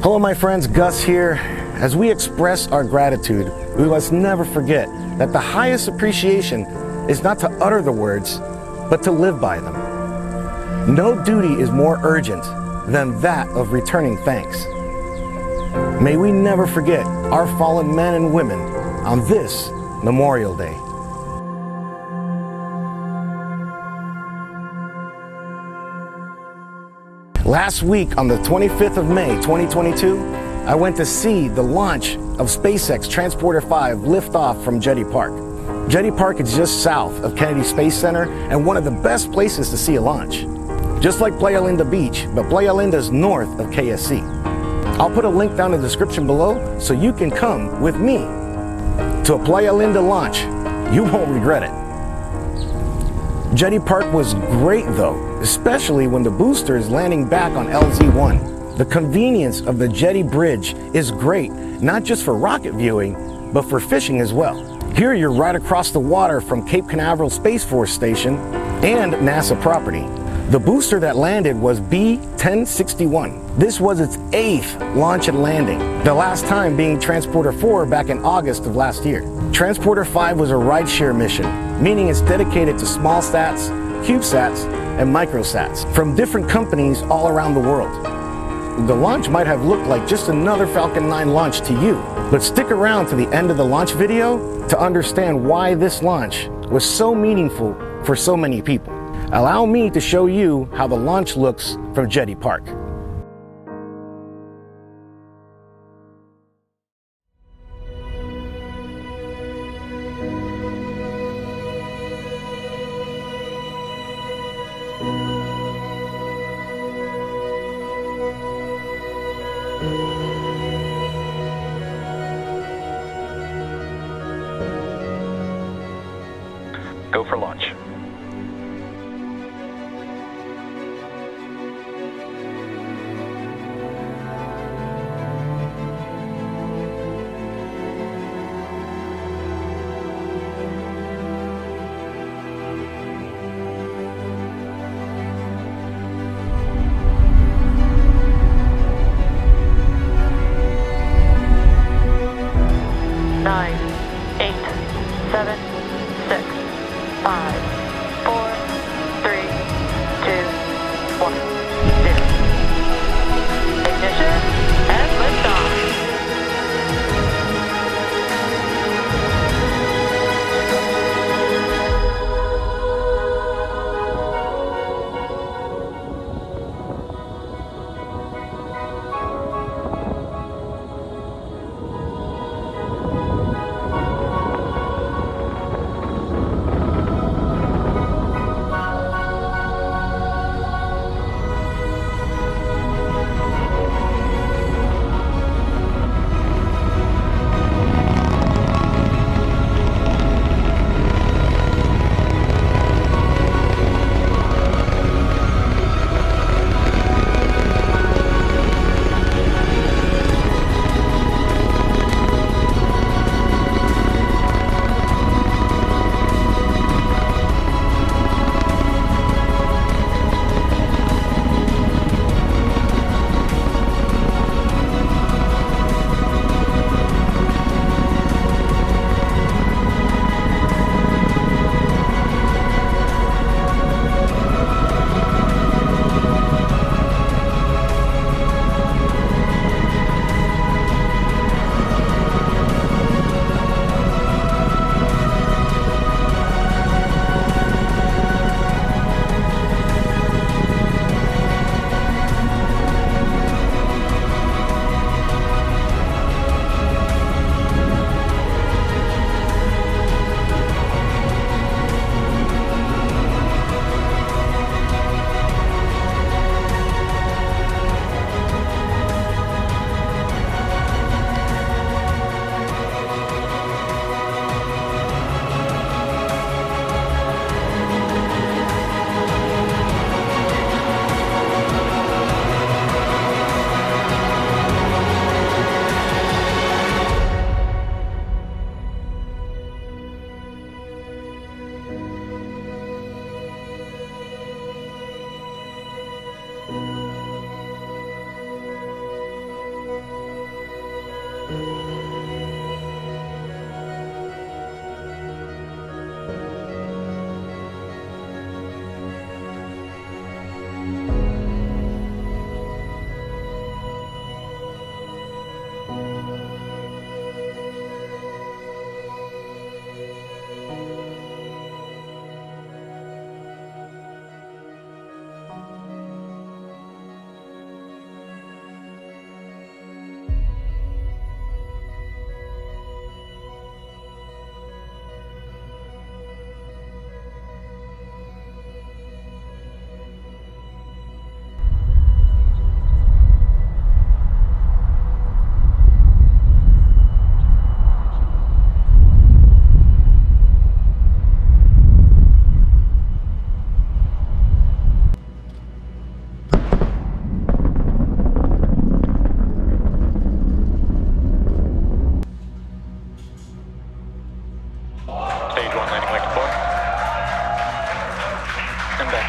Hello my friends, Gus here. As we express our gratitude, we must never forget that the highest appreciation is not to utter the words, but to live by them. No duty is more urgent than that of returning thanks. May we never forget our fallen men and women on this Memorial Day. Last week on the 25th of May 2022, I went to see the launch of SpaceX Transporter 5 liftoff from Jetty Park. Jetty Park is just south of Kennedy Space Center and one of the best places to see a launch. Just like Playa Linda Beach, but Playa Linda is north of KSC. I'll put a link down in the description below so you can come with me to a Playa Linda launch. You won't regret it. Jetty Park was great though, especially when the booster is landing back on LZ-1. The convenience of the Jetty Bridge is great, not just for rocket viewing, but for fishing as well. Here you're right across the water from Cape Canaveral Space Force Station and NASA property. The booster that landed was B-1061. This was its 8th launch and landing, the last time being Transporter 4 back in August of last year. Transporter 5 was a rideshare mission, meaning it's dedicated to small sats, CubeSats, and microsats from different companies all around the world. The launch might have looked like just another Falcon 9 launch to you, but stick around to the end of the launch video to understand why this launch was so meaningful for so many people. Allow me to show you how the launch looks from Jetty Park. Go for launch.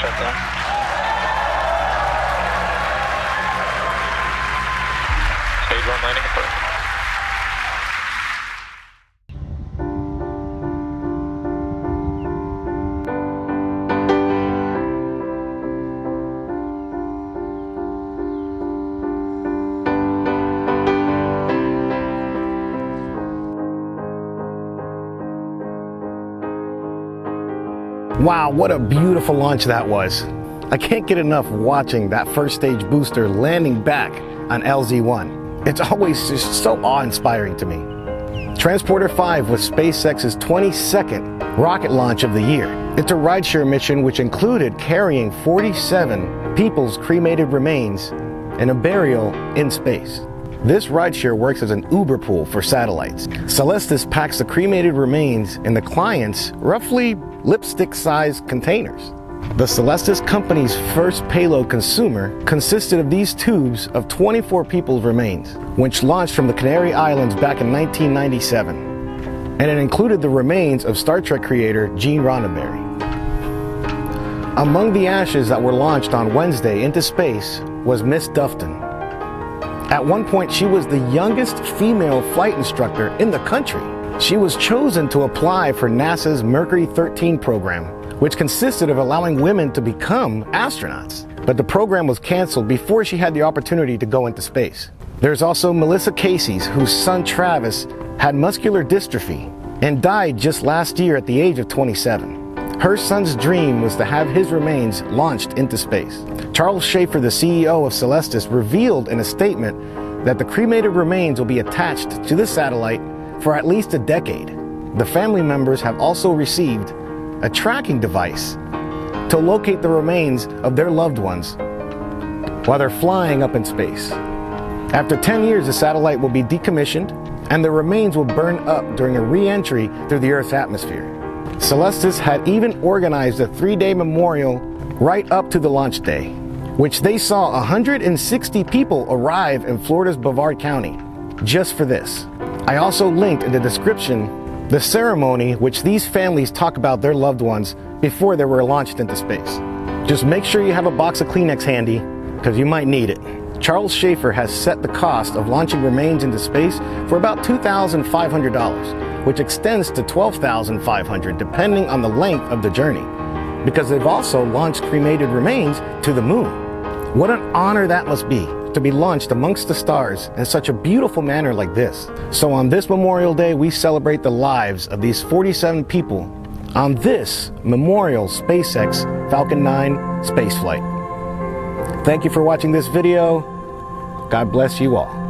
Shutdown. Stage 1 landing confirmed. Wow, what a beautiful launch that was. I can't get enough watching that first stage booster landing back on LZ-1. It's always just so awe-inspiring to me. Transporter 5 was SpaceX's 22nd rocket launch of the year. It's a rideshare mission which included carrying 47 people's cremated remains and a burial in space. This rideshare works as an Uber pool for satellites. Celestis packs the cremated remains in the client's roughly lipstick-sized containers. The Celestis company's first payload consumer consisted of these tubes of 24 people's remains, which launched from the Canary Islands back in 1997. And it included the remains of Star Trek creator Gene Roddenberry. Among the ashes that were launched on Wednesday into space was Miss Dufton. At one point, she was the youngest female flight instructor in the country. She was chosen to apply for NASA's Mercury 13 program, which consisted of allowing women to become astronauts. But the program was canceled before she had the opportunity to go into space. There's also Melissa Casey's, whose son Travis had muscular dystrophy and died just last year at the age of 27. Her son's dream was to have his remains launched into space. Charles Schaefer, the CEO of Celestis, revealed in a statement that the cremated remains will be attached to the satellite for at least a decade. The family members have also received a tracking device to locate the remains of their loved ones while they're flying up in space. After 10 years, the satellite will be decommissioned and the remains will burn up during a re-entry through the Earth's atmosphere. Celestis had even organized a 3-day memorial right up to the launch day, which they saw 160 people arrive in Florida's Brevard County just for this. I also linked in the description the ceremony which these families talk about their loved ones before they were launched into space. Just make sure you have a box of Kleenex handy, because you might need it. Charles Schaefer has set the cost of launching remains into space for about $2,500, which extends to $12,500 depending on the length of the journey, because they've also launched cremated remains to the moon. What an honor that must be, to be launched amongst the stars in such a beautiful manner like this. So on this Memorial Day, we celebrate the lives of these 47 people on this memorial SpaceX Falcon 9 spaceflight. Thank you for watching this video. God bless you all.